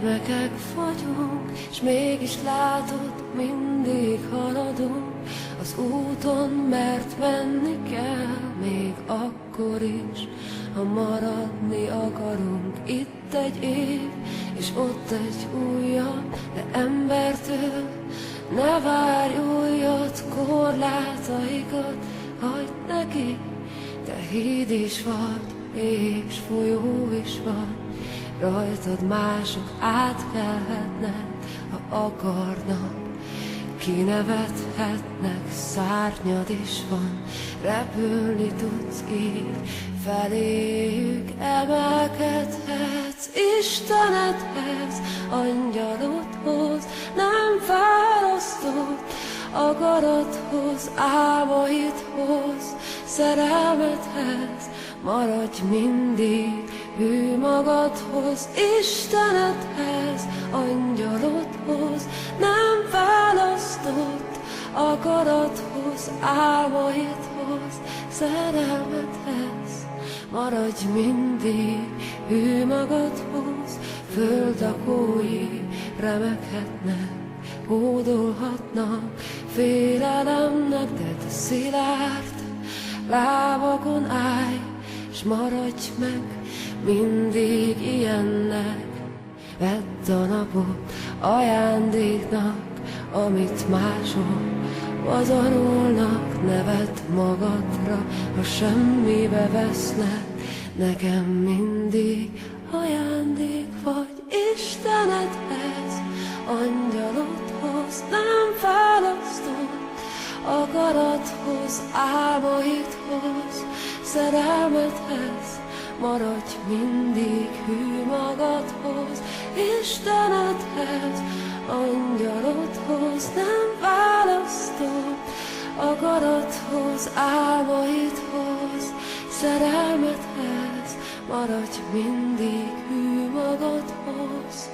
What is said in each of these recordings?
gyermekek vagyunk, s mégis látod, mindig haladunk az úton, mert menni kell, még akkor is, ha maradni akarunk. Itt egy év, és ott egy újabb, de embertől ne várj újat, korlátaikat hagyd neki. Te híd is vagy, és folyó is vagy, rajtad mások átkelhetnek, ha akarnak. Kinevethetnek, szárnyad is van, repülni tudsz így, feléjük emelkedhetsz. Istenedhez, angyalodhoz, nem fárasztott akarathoz, álmaidhoz, szerelmedhez. Maradj mindig hű magadhoz, Istenedhez, angyalodhoz, nem választott akarathoz, álmaidhoz, szerelmedhez. Maradj mindig hű magadhoz, földlakói remeghetnek, hódolhatnak félelemnek, de te szilárd lábakon állj, s maradj meg mindig ilyennek. Vedd a napot ajándéknak, amit mások pazarolnak. Ne vedd magadra, ha semmibe vesznek, nekem mindig ajándék vagy. Istenedhez, angyalodhoz, nem választott akarathoz, álmaidhoz, szerelmedhez. Maradj mindig hű magadhoz, Istenedhez, angyalodhoz, nem választott akarathoz, álmaidhoz, szerelmedhez. Maradj mindig hű magadhoz.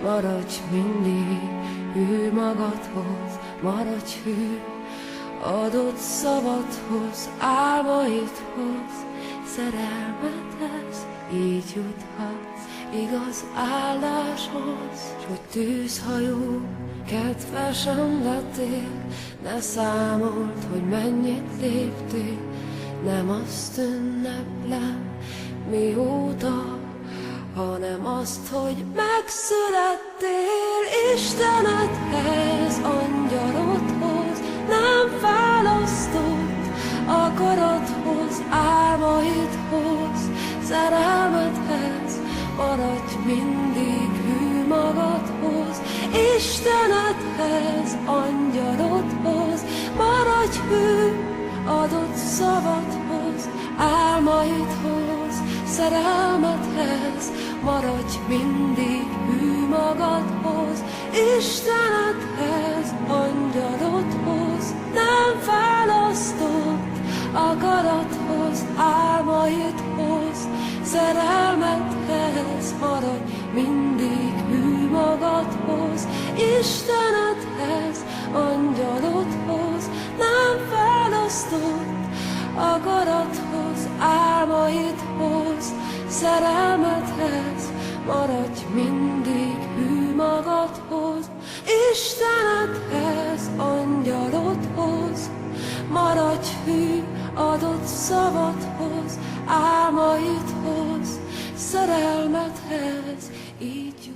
Maradj mindig hű magadhoz, maradj hű adott szavadhoz, álmaidhoz, szerelmedhez. Így juthatsz igaz álláshoz, s hogy tűzhajó kedvesen lettél, ne számold, hogy mennyit léptél. Nem azt ünneplem mióta, hanem azt, hogy megszülettél. Istenedhez, angyalodhoz, nem választott akarathoz, álmaidhoz, szerelmedhez. Maradj mindig hű magadhoz, Istenedhez, angyalodhoz, maradj hű adott szavadhoz, álmaidhoz, szerelmedhez. Maradj mindig hű magadhoz, Istenedhez, angyalodhoz, nem választott akarathoz, álmaidhoz, szerelmedhez. Maradj mindig hű magadhoz, Istenedhez, angyalodhoz, nem választott akarathoz, álmaidhoz, szerelmedhez. Maradj mindig hű magadhoz, Istenedhez, angyalodhoz, maradj hű adott szavadhoz, álmaidhoz, szerelmedhez. Így